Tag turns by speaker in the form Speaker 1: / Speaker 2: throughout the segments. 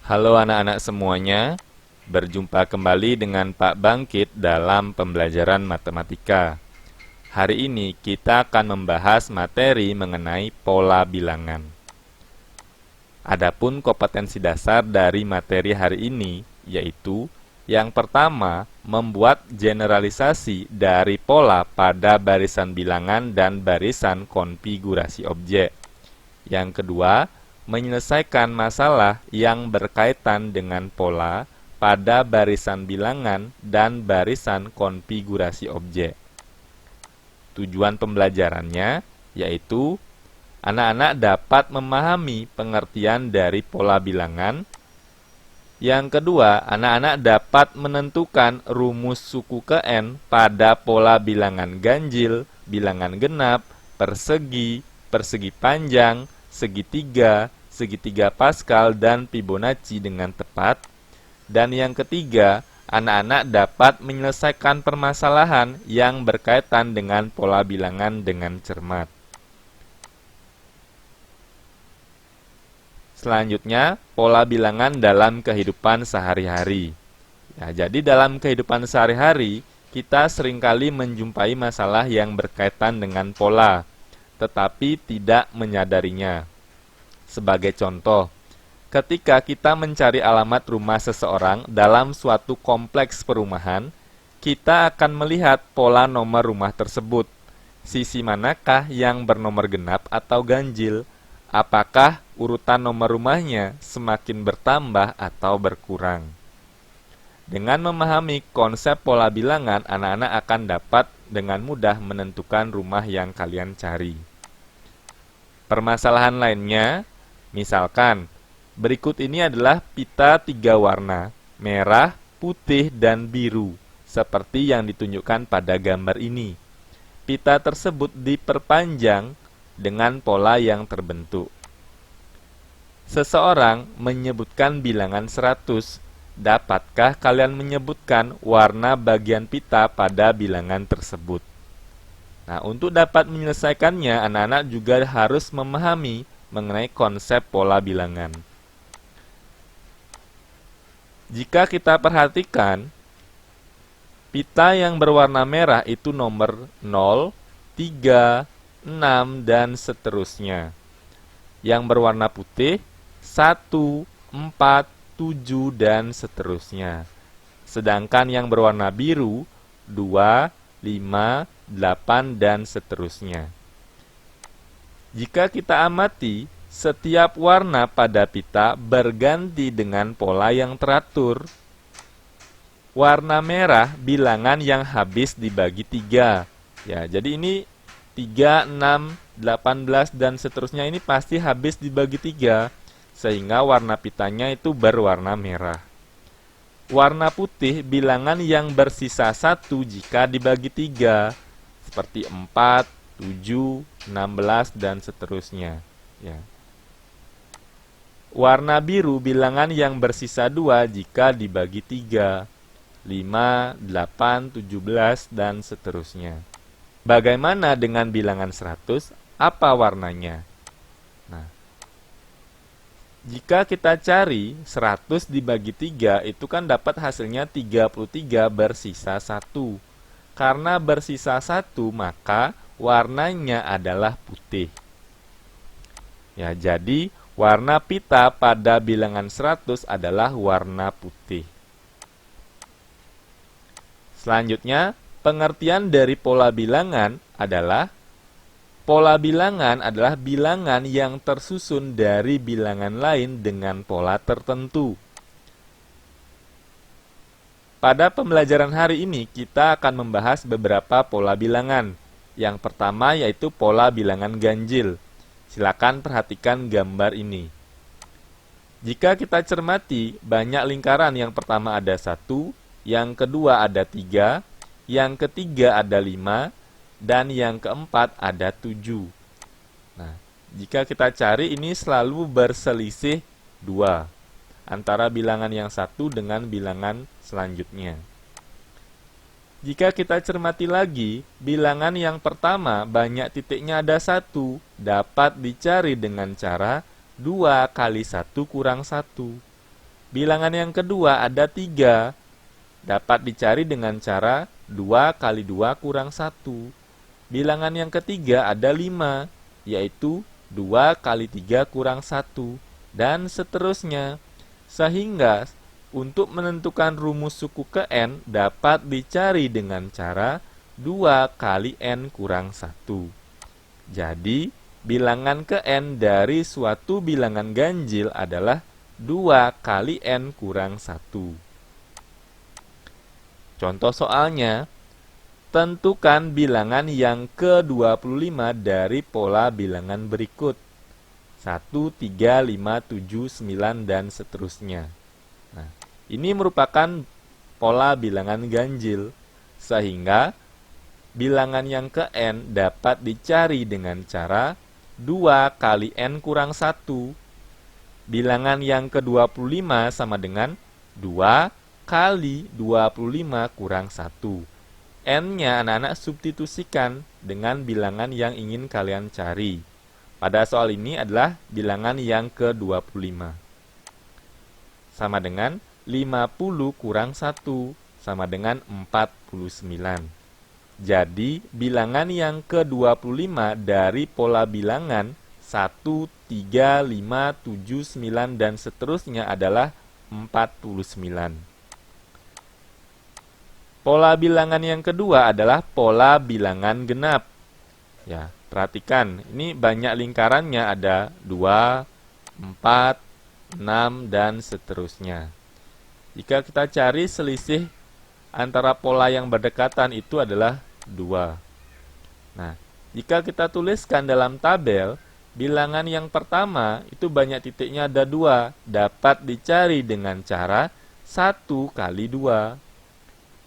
Speaker 1: Halo anak-anak semuanya, berjumpa kembali dengan Pak Bangkit dalam pembelajaran matematika. Hari ini kita akan membahas materi mengenai pola bilangan. Adapun kompetensi dasar dari materi hari ini yaitu yang pertama, membuat generalisasi dari pola pada barisan bilangan dan barisan konfigurasi objek. Yang kedua, menyelesaikan masalah yang berkaitan dengan pola pada barisan bilangan dan barisan konfigurasi objek. Tujuan pembelajarannya yaitu anak-anak dapat memahami pengertian dari pola bilangan. Yang kedua, anak-anak dapat menentukan rumus suku ke N pada pola bilangan ganjil, bilangan genap, persegi, persegi panjang, segitiga, segitiga Pascal, dan Fibonacci dengan tepat. Dan yang ketiga, anak-anak dapat menyelesaikan permasalahan yang berkaitan dengan pola bilangan dengan cermat. Selanjutnya, pola bilangan dalam kehidupan sehari-hari. Ya, jadi dalam kehidupan sehari-hari, kita seringkali menjumpai masalah yang berkaitan dengan pola, tetapi tidak menyadarinya. Sebagai contoh, ketika kita mencari alamat rumah seseorang dalam suatu kompleks perumahan, kita akan melihat pola nomor rumah tersebut. Sisi manakah yang bernomor genap atau ganjil? Apakah urutan nomor rumahnya semakin bertambah atau berkurang? Dengan memahami konsep pola bilangan, anak-anak akan dapat dengan mudah menentukan rumah yang kalian cari. Permasalahan lainnya, misalkan, berikut ini adalah pita 3 warna, merah, putih, dan biru, seperti yang ditunjukkan pada gambar ini. Pita tersebut diperpanjang dengan pola yang terbentuk. Seseorang menyebutkan bilangan 100. Dapatkah kalian menyebutkan warna bagian pita pada bilangan tersebut? Nah, untuk dapat menyelesaikannya, anak-anak juga harus memahami mengenai konsep pola bilangan. Jika kita perhatikan, pita yang berwarna merah itu nomor 0, 3, 6, dan seterusnya. Yang berwarna putih 1, 4, 7, dan seterusnya. Sedangkan yang berwarna biru 2, 5, 8, dan seterusnya. Jika kita amati, setiap warna pada pita berganti dengan pola yang teratur. Warna merah bilangan yang habis dibagi 3. Ya, jadi ini 3, 6, 18, dan seterusnya ini pasti habis dibagi 3, sehingga warna pitanya itu berwarna merah. Warna putih bilangan yang bersisa 1 jika dibagi 3, seperti 4, 7, 16, dan seterusnya. Ya. Warna biru bilangan yang bersisa 2 jika dibagi 3, 5, 8, 17, dan seterusnya. Bagaimana dengan bilangan 100? Apa warnanya? Nah, jika kita cari 100 dibagi 3, itu kan dapat hasilnya 33 bersisa 1. Karena bersisa 1, maka warnanya adalah putih. Ya, jadi warna pita pada bilangan 100 adalah warna putih. Selanjutnya, pengertian dari pola bilangan adalah pola bilangan adalah bilangan yang tersusun dari bilangan lain dengan pola tertentu. Pada pembelajaran hari ini, kita akan membahas beberapa pola bilangan. Yang pertama yaitu pola bilangan ganjil. Silakan perhatikan gambar ini. Jika kita cermati, banyak lingkaran. Yang pertama ada 1, yang kedua ada 3, yang ketiga ada 5, dan yang keempat ada 7. Nah, jika kita cari ini selalu berselisih 2 antara bilangan yang satu dengan bilangan selanjutnya. Jika kita cermati lagi, bilangan yang pertama banyak titiknya ada 1, dapat dicari dengan cara 2 kali 1 kurang 1. Bilangan yang kedua ada 3, dapat dicari dengan cara 2 kali 2 kurang 1. Bilangan yang ketiga ada 5, yaitu 2 kali 3 kurang 1, dan seterusnya. Sehingga untuk menentukan rumus suku ke n dapat dicari dengan cara 2 kali n kurang 1. Jadi, bilangan ke n dari suatu bilangan ganjil adalah 2 kali n kurang 1. Contoh soalnya, tentukan bilangan yang ke-25 dari pola bilangan berikut. 1, 3, 5, 7, 9, dan seterusnya. Nah, ini merupakan pola bilangan ganjil, sehingga bilangan yang ke n dapat dicari dengan cara 2 kali n kurang 1. Bilangan yang ke-25 sama dengan 2 kali 25 kurang 1. N-nya anak-anak substitusikan dengan bilangan yang ingin kalian cari. Pada soal ini adalah bilangan yang ke-25. Sama dengan 50 kurang 1, sama dengan 49. Jadi, bilangan yang ke-25 dari pola bilangan 1, 3, 5, 7, 9, dan seterusnya adalah 49. Pola bilangan yang kedua adalah pola bilangan genap. Ya, perhatikan, ini banyak lingkarannya, ada 2, 4, 6, dan seterusnya. Jika kita cari selisih antara pola yang berdekatan itu adalah 2. Nah, jika kita tuliskan dalam tabel, bilangan yang pertama itu banyak titiknya ada 2, dapat dicari dengan cara 1 kali 2.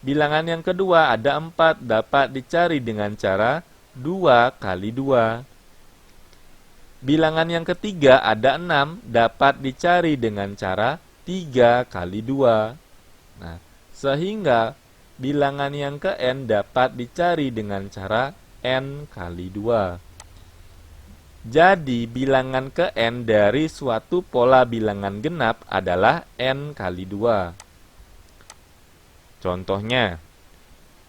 Speaker 1: Bilangan yang kedua ada 4, dapat dicari dengan cara 2 kali 2. Bilangan yang ketiga ada 6, dapat dicari dengan cara 3 kali 2. Nah, sehingga bilangan yang ke n dapat dicari dengan cara n kali 2. Jadi, bilangan ke n dari suatu pola bilangan genap adalah n kali 2. Contohnya,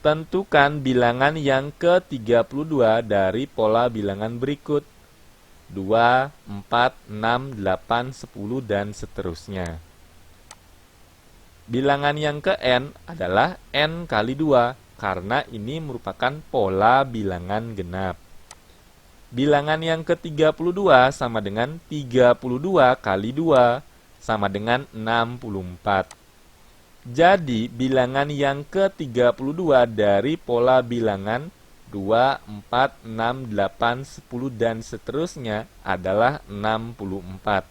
Speaker 1: tentukan bilangan yang ke-32 dari pola bilangan berikut. 2, 4, 6, 8, 10, dan seterusnya. Bilangan yang ke n adalah n kali 2, karena ini merupakan pola bilangan genap. Bilangan yang ke-32 sama dengan 32 kali 2, sama dengan 64. Jadi, bilangan yang ke-32 dari pola bilangan 2, 4, 6, 8, 10, dan seterusnya adalah 64.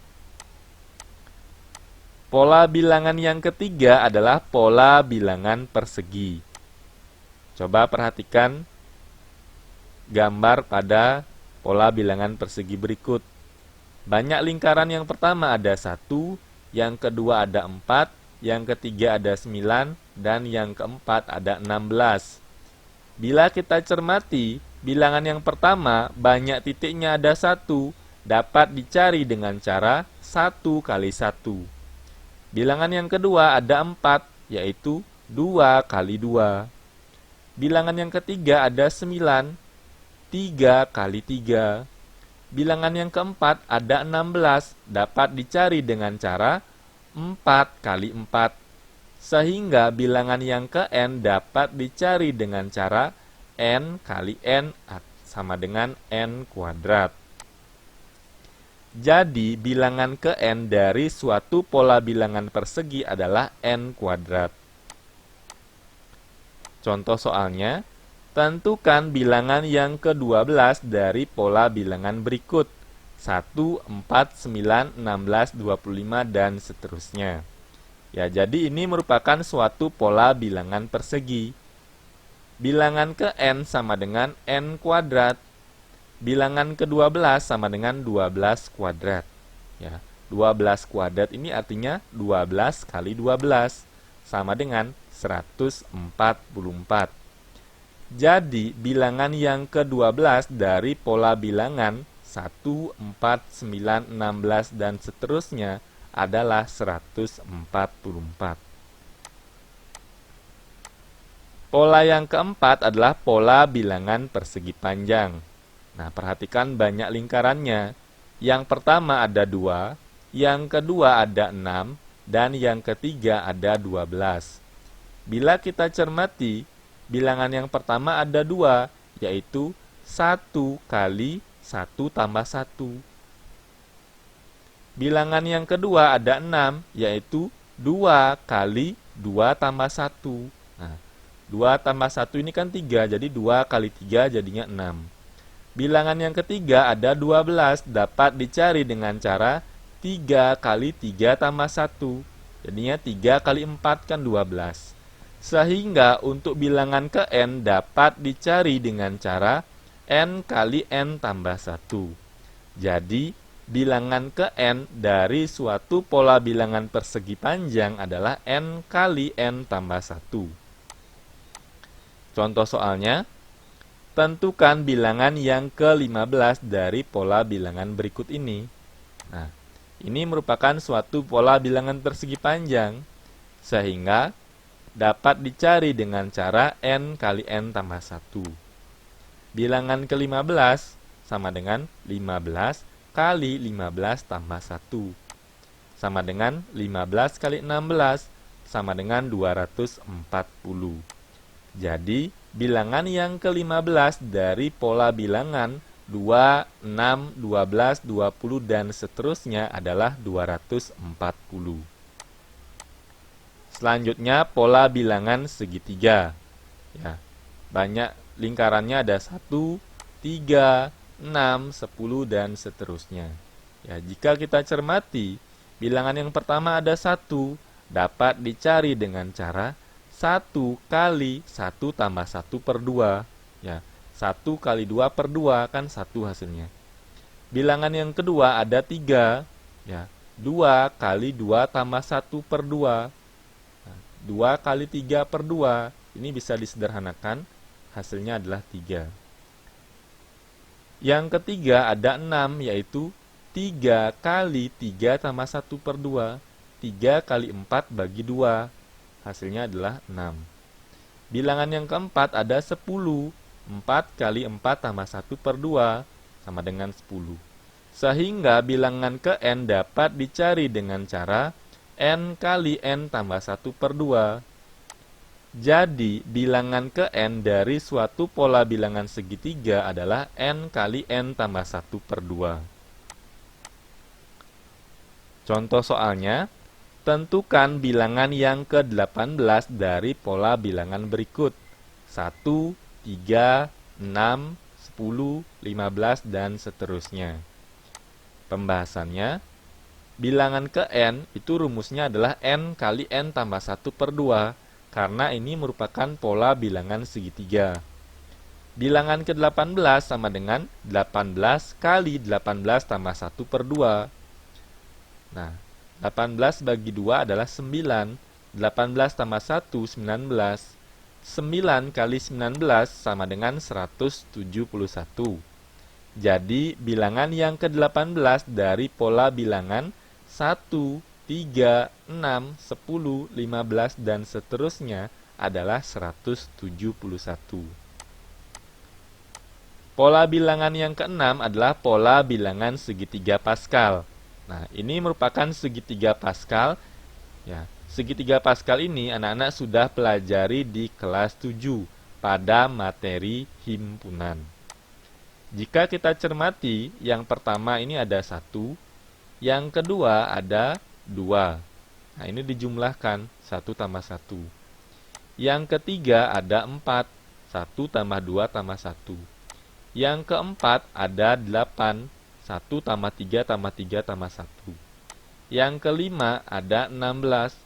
Speaker 1: Pola bilangan yang ketiga adalah pola bilangan persegi. Coba perhatikan gambar pada pola bilangan persegi berikut. Banyak lingkaran, yang pertama ada 1, yang kedua ada 4, yang ketiga ada 9, dan yang keempat ada 16. Bila kita cermati, bilangan yang pertama banyak titiknya ada 1, dapat dicari dengan cara 1 kali 1. Bilangan yang kedua ada 4, yaitu 2 kali 2. Bilangan yang ketiga ada 9, 3 kali 3. Bilangan yang keempat ada 16, dapat dicari dengan cara 4 kali 4, sehingga bilangan yang ke n dapat dicari dengan cara n kali n sama dengan n kuadrat. Jadi, bilangan ke n dari suatu pola bilangan persegi adalah n kuadrat. Contoh soalnya, tentukan bilangan yang ke-12 dari pola bilangan berikut. 1, 4, 9, 16, 25, dan seterusnya. Ya, jadi ini merupakan suatu pola bilangan persegi. Bilangan ke n sama dengan n kuadrat. Bilangan ke-12 sama dengan 12 kuadrat. Ya, 12 kuadrat ini artinya 12 kali 12 sama dengan 144. Jadi, bilangan yang ke-12 dari pola bilangan 1, 4, 9, 16, dan seterusnya adalah 144. Pola yang keempat adalah pola bilangan persegi panjang. Nah, perhatikan banyak lingkarannya. Yang pertama ada 2, yang kedua ada 6, dan yang ketiga ada 12. Bila kita cermati, bilangan yang pertama ada 2, yaitu 1 kali 1 tambah 1. Bilangan yang kedua ada 6, yaitu 2 kali 2 tambah 1. Nah, 2 tambah 1 ini kan 3, jadi 2 kali 3 jadinya 6. Bilangan yang ketiga ada 12, dapat dicari dengan cara 3 kali 3 tambah 1. Jadinya 3 kali 4 kan 12. Sehingga untuk bilangan ke n dapat dicari dengan cara n kali n tambah 1. Jadi, bilangan ke n dari suatu pola bilangan persegi panjang adalah n kali n tambah 1. Contoh soalnya, tentukan bilangan yang ke-15 dari pola bilangan berikut ini. Nah, ini merupakan suatu pola bilangan persegi panjang, sehingga dapat dicari dengan cara n kali n tambah 1. Bilangan ke-15 sama dengan 15 kali 15 tambah 1. Sama dengan 15 kali 16 sama dengan 240. Jadi, bilangan yang ke-15 dari pola bilangan 2, 6, 12, 20, dan seterusnya adalah 240. Selanjutnya, pola bilangan segitiga. Ya, banyak lingkarannya ada 1, 3, 6, 10, dan seterusnya. Ya, jika kita cermati, bilangan yang pertama ada 1, dapat dicari dengan cara 1 kali 1 tambah 1 per 2. Ya, 1 kali 2 per 2 kan 1 hasilnya. Bilangan yang kedua ada 3. Ya, 2 kali 2 tambah 1 per 2. 2 kali 3 per 2, ini bisa disederhanakan, hasilnya adalah 3. Yang ketiga ada 6, yaitu 3 kali 3 tambah 1 per 2. 3 kali 4 bagi 2, hasilnya adalah 6. Bilangan yang keempat ada 10. 4 kali 4 tambah 1 per 2, sama dengan 10. Sehingga bilangan ke n dapat dicari dengan cara n kali n tambah 1 per 2. Jadi, bilangan ke n dari suatu pola bilangan segitiga adalah n kali n tambah 1 per 2. Contoh soalnya, tentukan bilangan yang ke-18 dari pola bilangan berikut. 1, 3, 6, 10, 15, dan seterusnya. Pembahasannya, bilangan ke n itu rumusnya adalah n kali n tambah 1 per 2, karena ini merupakan pola bilangan segitiga. Bilangan ke-18 sama dengan 18 kali 18 tambah 1 per 2. Nah, 18 bagi 2 adalah 9. 18 tambah 1, 19. 9 kali 19 sama dengan 171. Jadi, bilangan yang ke-18 dari pola bilangan 1, 3, 6, 10, 15, dan seterusnya adalah 171. Pola bilangan yang keenam adalah pola bilangan segitiga Pascal. Nah, ini merupakan segitiga Pascal. Ya, segitiga Pascal ini anak-anak sudah pelajari di kelas 7 pada materi himpunan. Jika kita cermati, yang pertama ini ada 1, yang kedua ada 2. Nah, ini dijumlahkan 1 tambah 1. Yang ketiga ada 4. 1 tambah 2 tambah 1. Yang keempat ada 8. 1 tambah 3 tambah 3 tambah 1. Yang kelima ada 16.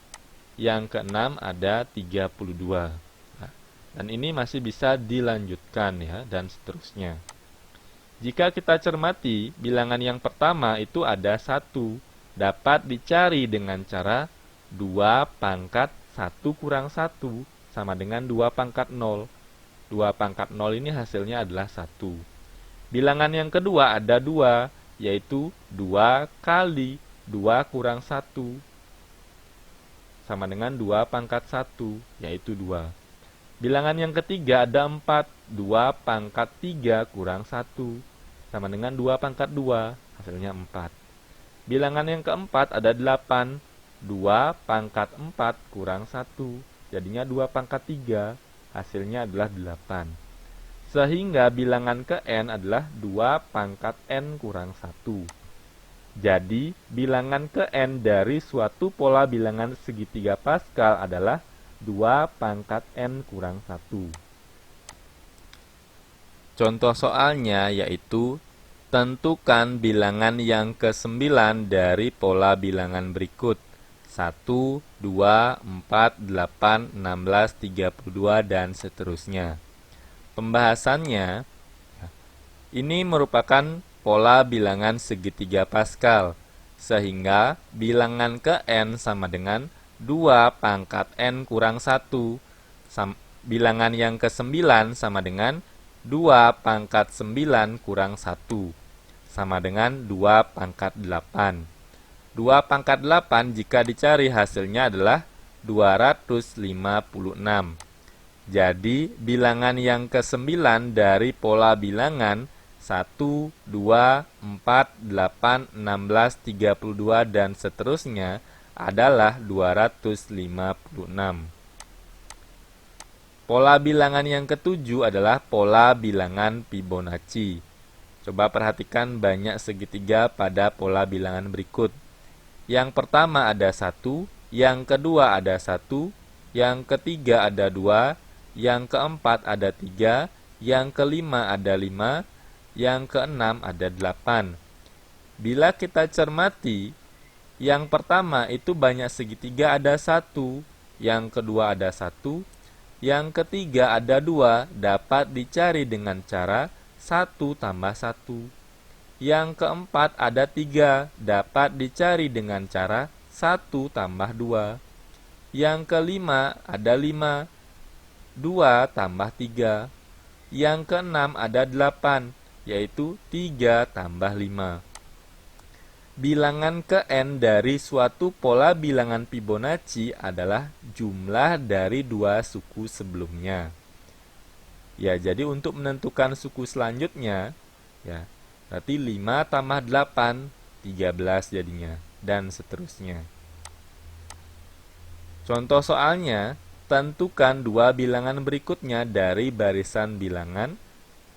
Speaker 1: Yang keenam ada 32. Nah, dan ini masih bisa dilanjutkan ya, dan seterusnya. Jika kita cermati, bilangan yang pertama itu ada 1. Dapat dicari dengan cara 2 pangkat 1 kurang 1 sama dengan 2 pangkat 0. 2 pangkat 0 ini hasilnya adalah 1. Bilangan yang kedua ada 2, yaitu 2 kali 2 kurang 1 sama dengan 2 pangkat 1, yaitu 2. Bilangan yang ketiga ada 4. 2 pangkat 3 kurang 1 sama dengan 2 pangkat 2, hasilnya 4. Bilangan yang keempat ada 8. 2 pangkat 4 kurang 1, jadinya 2 pangkat 3, hasilnya adalah 8. Sehingga bilangan ke n adalah 2 pangkat n kurang 1. Jadi, bilangan ke n dari suatu pola bilangan segitiga Pascal adalah 2 pangkat n kurang 1. Contoh soalnya yaitu, tentukan bilangan yang ke-9 dari pola bilangan berikut. 1, 2, 4, 8, 16, 32, dan seterusnya. Pembahasannya, ini merupakan pola bilangan segitiga Pascal, sehingga bilangan ke n sama dengan 2 pangkat n kurang 1. Bilangan yang ke-9 sama dengan 2 pangkat 9 kurang 1, sama dengan 2 pangkat 8. 2 pangkat 8 jika dicari hasilnya adalah 256. Jadi, bilangan yang ke-9 dari pola bilangan 1, 2, 4, 8, 16, 32, dan seterusnya adalah 256. Pola bilangan yang ke-7 adalah pola bilangan Fibonacci. Coba perhatikan banyak segitiga pada pola bilangan berikut. Yang pertama ada 1, yang kedua ada 1, yang ketiga ada 2, yang keempat ada 3, yang kelima ada 5, yang keenam ada 8. Bila kita cermati, yang pertama itu banyak segitiga ada 1, yang kedua ada 1, yang ketiga ada 2, dapat dicari dengan cara 1 tambah 1. Yang keempat ada 3, dapat dicari dengan cara 1 tambah 2. Yang kelima ada 5, 2 tambah 3. Yang keenam ada 8, yaitu 3 tambah 5. Bilangan ke n dari suatu pola bilangan Fibonacci adalah jumlah dari 2 suku sebelumnya. Ya, jadi untuk menentukan suku selanjutnya, ya, berarti 5 tambah 8, 13 jadinya, dan seterusnya. Contoh soalnya, tentukan 2 bilangan berikutnya dari barisan bilangan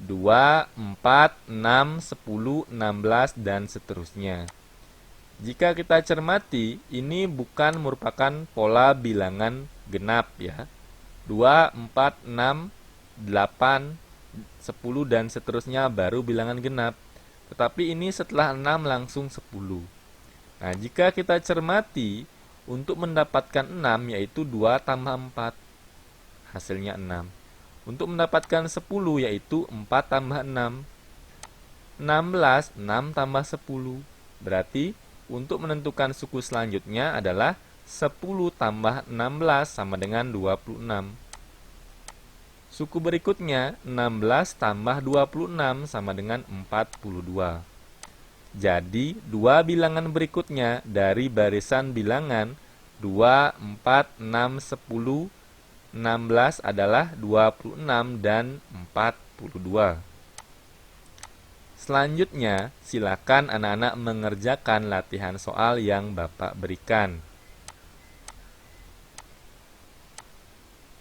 Speaker 1: 2, 4, 6, 10, 16, dan seterusnya. Jika kita cermati, ini bukan merupakan pola bilangan genap ya. 2, 4, 6, 8, 10, dan seterusnya baru bilangan genap. Tetapi ini setelah 6 langsung 10. Nah, jika kita cermati, untuk mendapatkan 6 yaitu 2 tambah 4. Hasilnya 6. Untuk mendapatkan 10 yaitu 4 tambah 6. 16, 6 tambah 10. Berarti untuk menentukan suku selanjutnya adalah 10 tambah 16 sama dengan 26. Suku berikutnya 16 tambah 26 sama dengan 42. Jadi, 2 bilangan berikutnya dari barisan bilangan 2, 4, 6, 10, 16 adalah 26 dan 42. Selanjutnya, silakan anak-anak mengerjakan latihan soal yang Bapak berikan.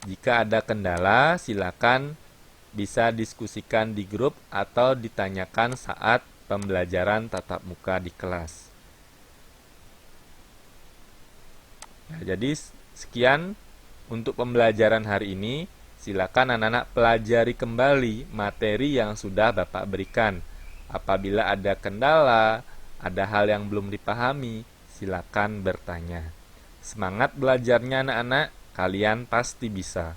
Speaker 1: Jika ada kendala, silakan bisa diskusikan di grup atau ditanyakan saat pembelajaran tatap muka di kelas. Ya, jadi sekian untuk pembelajaran hari ini. Silakan anak-anak pelajari kembali materi yang sudah Bapak berikan. Apabila ada kendala, ada hal yang belum dipahami, silakan bertanya. Semangat belajarnya anak-anak, kalian pasti bisa.